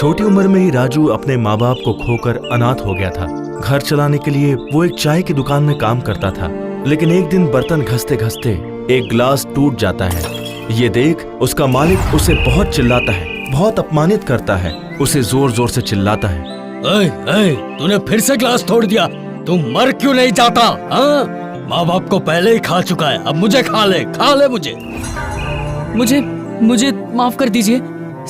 छोटी उम्र में ही राजू अपने माँ बाप को खोकर अनाथ हो गया था। घर चलाने के लिए वो एक चाय की दुकान में काम करता था, लेकिन एक दिन बर्तन घसते घसते एक गिलास टूट जाता है। ये देख उसका मालिक उसे बहुत चिल्लाता है, बहुत अपमानित करता है, उसे जोर जोर से चिल्लाता है। तूने फिर से गिलास तोड़ दिया, तू मर क्यों नहीं जाता? माँ बाप को पहले ही खा चुका है, अब मुझे खा ले मुझे। मुझे माफ कर दीजिए,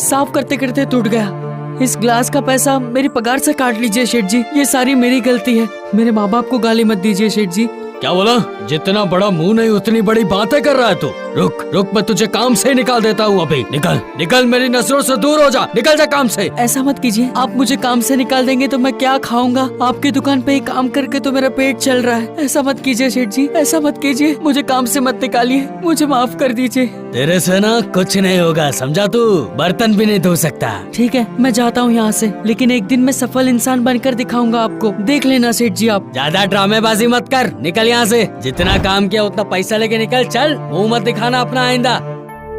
साफ करते करते टूट गया। इस ग्लास का पैसा मेरी पगार से काट लीजिए सेठ जी, ये सारी मेरी गलती है। मेरे माँ बाप को गाली मत दीजिए सेठ जी। क्या बोला? जितना बड़ा मुंह नहीं उतनी बड़ी बातें कर रहा है तू। रुक मैं तुझे काम से निकाल देता हूँ अभी। निकल मेरी नजरों से दूर हो जा, निकल जा काम से। ऐसा मत कीजिए, आप मुझे काम से निकाल देंगे तो मैं क्या खाऊंगा? आपकी दुकान पे ही काम करके तो मेरा पेट चल रहा है। ऐसा मत कीजिए सेठ जी, ऐसा मत कीजिए, मुझे काम से मत निकालिए, मुझे माफ कर दीजिए। तेरे से ना कुछ नहीं होगा, समझा? तू बर्तन भी नहीं धो सकता। ठीक है, मैं जाता हूँ यहाँ से, लेकिन एक दिन मैं सफल इंसान बनकर दिखाऊंगा आपको, देख लेना सेठ जी आप। ज्यादा ड्रामेबाजी मत कर, निकल यहाँ से। जितना काम किया उतना पैसा लेके निकल, चल। मुंह मत दिखाना अपना आइंदा।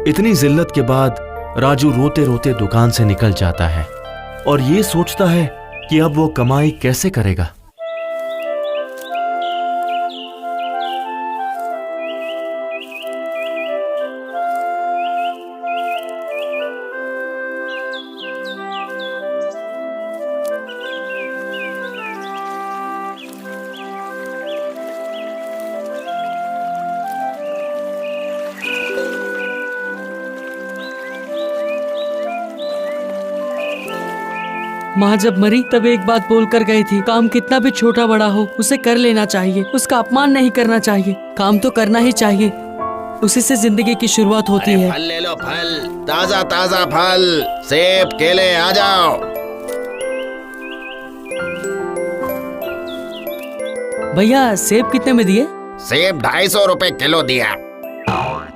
इतनी जिल्लत के बाद राजू रोते रोते दुकान से निकल जाता है और ये सोचता है कि अब वो कमाई कैसे करेगा। माँ जब मरी तब एक बात बोल कर गई थी, काम कितना भी छोटा बड़ा हो उसे कर लेना चाहिए, उसका अपमान नहीं करना चाहिए, काम तो करना ही चाहिए, उसी से जिंदगी की शुरुआत होती है। फल ले लो, फल, ताजा ताजा फल, सेब केले, आ जाओ। भैया सेब कितने में दिए? सेब 250 रुपए किलो दिया।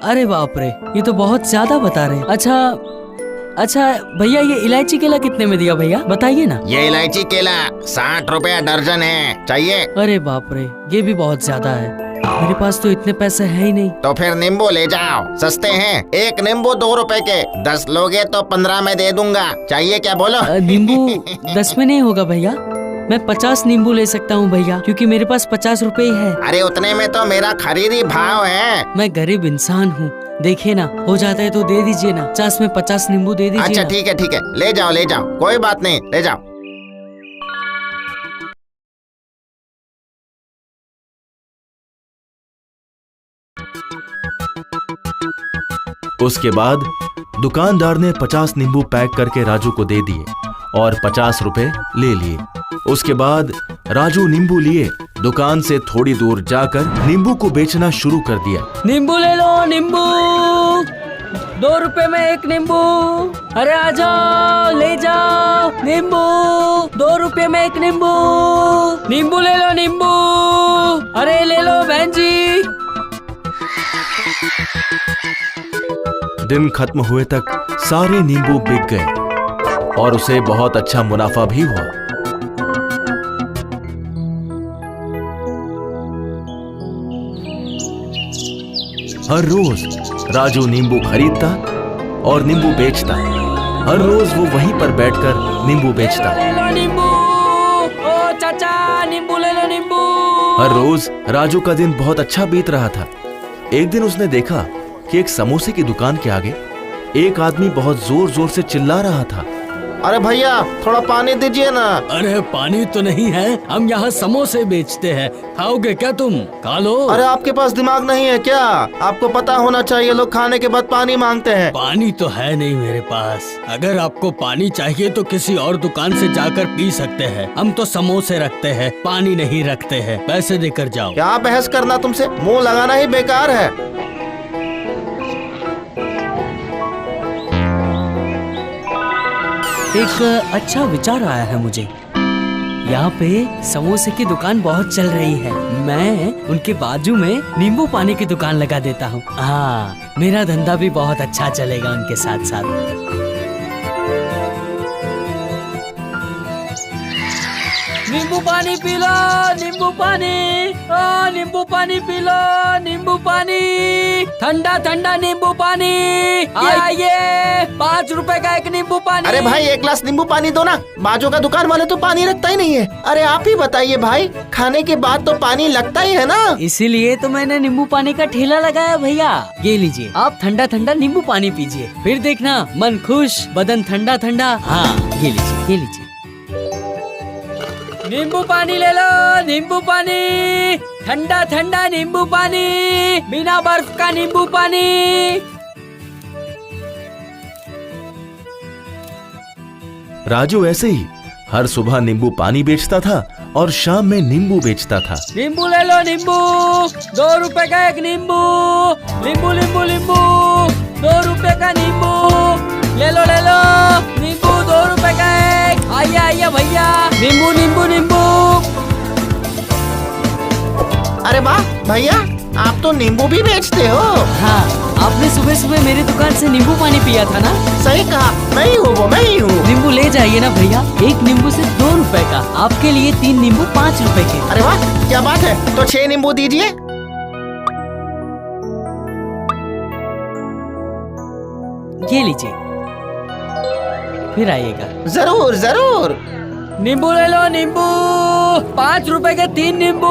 अरे बाप रे, ये तो बहुत ज्यादा बता रहे। अच्छा भैया, ये इलायची केला कितने में दिया भैया, बताइए ना। ये इलायची केला 60 रुपया दर्जन है, चाहिए? अरे बाप रे, ये भी बहुत ज्यादा है, मेरे पास तो इतने पैसे है ही नहीं। तो फिर नींबू ले जाओ, सस्ते हैं। एक नींबू 2 रुपए के, 10 लोगे तो 15 में दे दूंगा, चाहिए क्या बोलो? नींबू 10 में नहीं होगा भैया, मैं 50 नींबू ले सकता हूँ भैया, क्योंकि मेरे पास 50 रुपए ही है। अरे उतने में तो मेरा खरीदी भाव है। मैं गरीब इंसान हूँ, देखिए ना, हो जाता है तो दे दीजिए ना, 50 में 50 नींबू दे दीजिए। अच्छा ठीक है, ले जाओ, कोई बात नहीं, ले जाओ। उसके बाद दुकानदार ने 50 नींबू पैक करके राजू को दे दिए और 50 रुपए ले लिए। उसके बाद राजू नींबू लिए दुकान से थोड़ी दूर जाकर नींबू को बेचना शुरू कर दिया। नींबू ले लो, नींबू 2 रुपए में एक नींबू, अरे आ जाओ, ले जाओ नींबू, 2 रुपए में एक नींबू, नींबू ले लो नींबू, अरे ले लो बहन जी। दिन खत्म हुए तक सारे नींबू बिक गए और उसे बहुत अच्छा मुनाफा भी हुआ। हर रोज राजू नींबू खरीदता और नींबू बेचता। हर रोज वो वहीं पर बैठकर नींबू बेचता। ले लो नींबू, ओ चाचा नींबू ले लो नींबू। हर रोज राजू का दिन बहुत अच्छा बीत रहा था। एक दिन उसने देखा कि एक समोसे की दुकान के आगे एक आदमी बहुत जोर जोर से चिल्ला रहा था। अरे भैया थोड़ा पानी दीजिए ना। अरे पानी तो नहीं है, हम यहाँ समोसे बेचते हैं, खाओगे क्या तुम? खा लो। अरे आपके पास दिमाग नहीं है क्या? आपको पता होना चाहिए, लोग खाने के बाद पानी मांगते हैं। पानी तो है नहीं मेरे पास। अगर आपको पानी चाहिए तो किसी और दुकान से जाकर पी सकते हैं, हम तो समोसे रखते हैं, पानी नहीं रखते हैं, पैसे देकर जाओ। क्या बहस करना तुमसे, मुंह लगाना ही बेकार है। एक अच्छा विचार आया है मुझे, यहाँ पे समोसे की दुकान बहुत चल रही है, मैं उनके बाजू में नींबू पानी की दुकान लगा देता हूँ। हाँ, मेरा धंधा भी बहुत अच्छा चलेगा उनके साथ साथ। नींबू पानी पी लो, नींबू पानी, ओ नींबू पानी पी लो, नींबू पानी, ठंडा ठंडा नींबू पानी। आइए 5 रुपए का एक नींबू पानी। अरे भाई, एक गिलास नींबू पानी दो ना। बाजू का दुकान वाले तो पानी रखता ही नहीं है। अरे आप ही बताइए भाई, खाने के बाद तो पानी लगता ही है ना। इसीलिए तो मैंने नींबू पानी का ठेला लगाया भैया। ये लीजिए, आप ठंडा ठंडा नींबू पानी पीजिए, फिर देखना मन खुश, बदन ठंडा ठंडा। हाँ ये लीजिए, ये लीजिए, नींबू पानी ले लो, नींबू पानी, ठंडा ठंडा नींबू पानी, बिना बर्फ का नींबू पानी। राजू ऐसे ही हर सुबह नींबू पानी बेचता था और शाम में नींबू बेचता था। नींबू ले लो, नींबू, 2 रुपए का एक नींबू, नींबू नींबू नींबू, 2 रुपए का नींबू, ले लो नींबू, 2 रुपए का एक। आइए आइए भैया, नींबू नींबू नींबू। अरे वाह भैया, आप तो नींबू भी बेचते हो। हाँ, आपने सुबह सुबह मेरी दुकान से नींबू पानी पिया था ना? सही कहा, मैं ही हूँ वो, मैं ही हूँ। नींबू ले जाइए ना भैया, एक नींबू से 2 रुपए का, आपके लिए 3 नींबू 5 रुपए के। अरे वाह, क्या बात है। तो 6 नींबू दीजिए। ये लीजिए, फिर आइएगा। जरूर जरूर। नींबू ले लो, नींबू, 5 रुपए के 3 नींबू,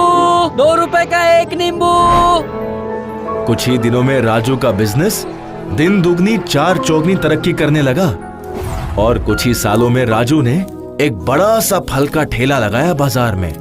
2 रुपए का एक नींबू। कुछ ही दिनों में राजू का बिजनेस दिन दुगनी 4 चौगनी तरक्की करने लगा और कुछ ही सालों में राजू ने एक बड़ा सा फल का ठेला लगाया बाजार में,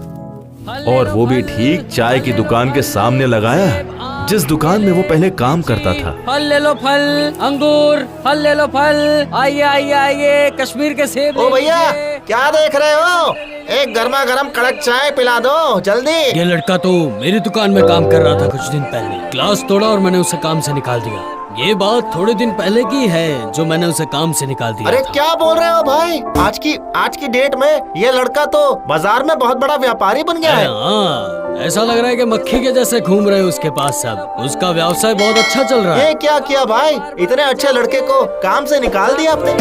और वो भी ठीक चाय की दुकान के सामने लगाया जिस दुकान में वो पहले काम करता था। फल ले लो, फल, अंगूर, फल ले लो, फल। आइए आइए आइए, कश्मीर के सेब। ओ भैया, क्या देख रहे हो? एक गर्मा गर्म कड़क चाय पिला दो जल्दी। ये लड़का तो मेरी दुकान में काम कर रहा था कुछ दिन पहले, ग्लास तोड़ा और मैंने उसे काम से निकाल दिया। ये बात थोड़े दिन पहले की है जो मैंने उसे काम से निकाल दिया अरे था। क्या बोल रहे हो भाई? आज की डेट में ये लड़का तो बाजार में बहुत बड़ा व्यापारी बन गया है। हाँ, ऐसा लग रहा है कि मक्खी के जैसे घूम रहे उसके पास सब। उसका व्यवसाय बहुत अच्छा चल रहा है। ये क्या किया भाई? इतने अच्छे लड़के को काम से निकाल दिया आपने।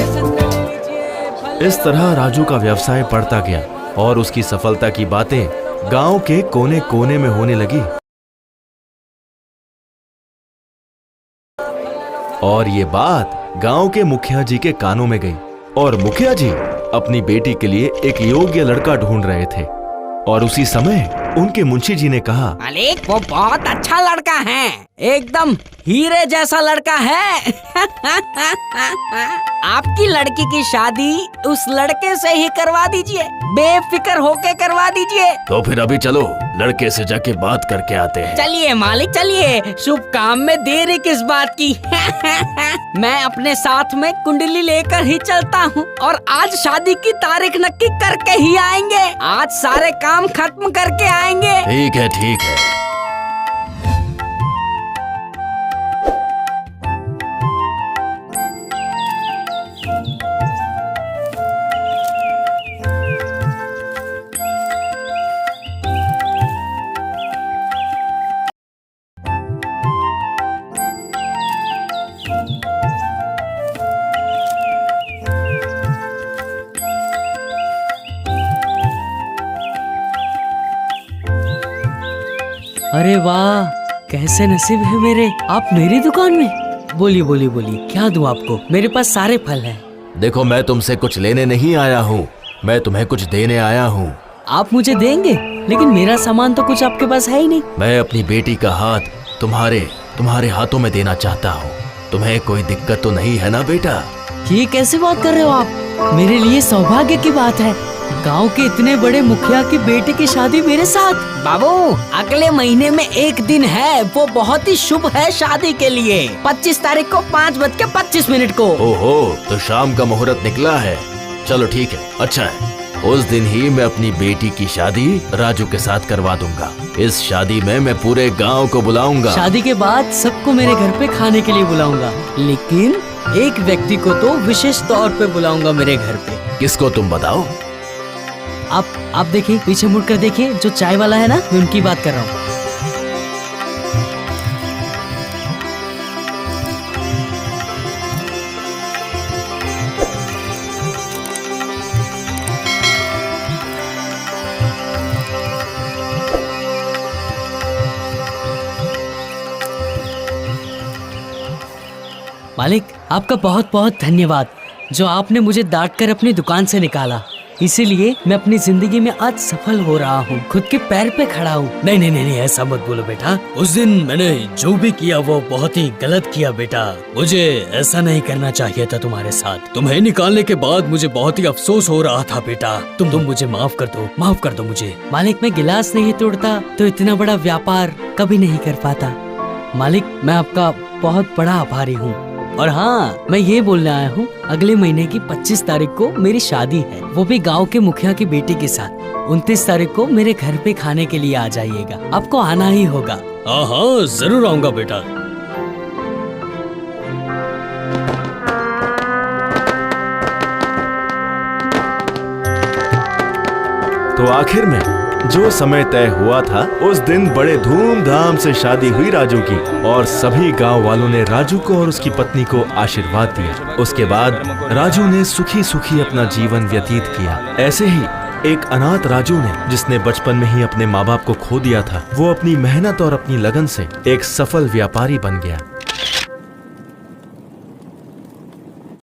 इस तरह राजू का व्यवसाय बढ़ता गया और उसकी सफलता की बातें गांव के कोने कोने में होने लगी। और ये बात गांव के मुखिया जी के कानों में गई और मुखिया जी अपनी बेटी के लिए एक योग्य लड़का ढूंढ रहे थे। और उसी समय उनके मुंशी जी ने कहा, मालिक, वो बहुत अच्छा लड़का है, एकदम हीरे जैसा लड़का है। आपकी लड़की की शादी उस लड़के से ही करवा दीजिए, बेफिक्र होके करवा दीजिए। तो फिर अभी चलो लड़के से जाके बात करके आते हैं। चलिए मालिक, चलिए, शुभ काम में देरी किस बात की। मैं अपने साथ में कुंडली लेकर ही चलता हूँ और आज शादी की तारीख नक्की करके ही आएंगे। आज सारे काम खत्म करके आएंगे। ठीक है, ठीक है। अरे वाह, कैसे नसीब है मेरे, आप मेरी दुकान में। बोलिए बोलिए बोलिए, क्या दूं आपको? मेरे पास सारे फल हैं। देखो, मैं तुमसे कुछ लेने नहीं आया हूँ, मैं तुम्हें कुछ देने आया हूँ। आप मुझे देंगे, लेकिन मेरा सामान तो कुछ आपके पास है ही नहीं। मैं अपनी बेटी का हाथ तुम्हारे हाथों में देना चाहता हूँ। तुम्हें कोई दिक्कत तो नहीं है ना बेटा? ये कैसे बात कर रहे हो आप? मेरे लिए सौभाग्य की बात है, गांव के इतने बड़े मुखिया की बेटी की शादी मेरे साथ। बाबू, अगले महीने में एक दिन है, वो बहुत ही शुभ है शादी के लिए। 25 तारीख को 5:25 को। ओहो, तो शाम का मुहूर्त निकला है। चलो ठीक है, अच्छा है। उस दिन ही मैं अपनी बेटी की शादी राजू के साथ करवा दूंगा। इस शादी में मैं पूरे गांव को बुलाऊंगा। शादी के बाद सबको मेरे घर पे खाने के लिए बुलाऊंगा, लेकिन एक व्यक्ति को तो विशेष तौर पे बुलाऊंगा मेरे घर पे। किसको, तुम बताओ? आप देखिए, पीछे मुड़कर देखिए, जो चाय वाला है ना, मैं उनकी बात कर रहा हूँ। मालिक, आपका बहुत बहुत धन्यवाद जो आपने मुझे डांट कर अपनी दुकान से निकाला। इसीलिए मैं अपनी जिंदगी में आज सफल हो रहा हूँ, खुद के पैर पे खड़ा हूँ। नहीं नहीं नहीं, ऐसा मत बोलो बेटा। उस दिन मैंने जो भी किया वो बहुत ही गलत किया बेटा। मुझे ऐसा नहीं करना चाहिए था तुम्हारे साथ। तुम्हें निकालने के बाद मुझे बहुत ही अफसोस हो रहा था बेटा। तुम मुझे माफ कर दो मुझे। मालिक, मैं गिलास नहीं तोड़ता तो इतना बड़ा व्यापार कभी नहीं कर पाता। मालिक, मैं आपका बहुत बड़ा आभारी हूँ। और हाँ, मैं ये बोलने आया हूँ, अगले महीने की 25 तारीख को मेरी शादी है, वो भी गांव के मुखिया की बेटी के साथ। 29 तारीख को मेरे घर पे खाने के लिए आ जाइएगा, आपको आना ही होगा। हाँ हाँ, जरूर आऊंगा बेटा। तो आखिर में जो समय तय हुआ था, उस दिन बड़े धूमधाम से शादी हुई राजू की, और सभी गांव वालों ने राजू को और उसकी पत्नी को आशीर्वाद दिया। उसके बाद राजू ने सुखी सुखी अपना जीवन व्यतीत किया। ऐसे ही एक अनाथ राजू ने, जिसने बचपन में ही अपने माँ बाप को खो दिया था, वो अपनी मेहनत और अपनी लगन से एक सफल व्यापारी बन गया।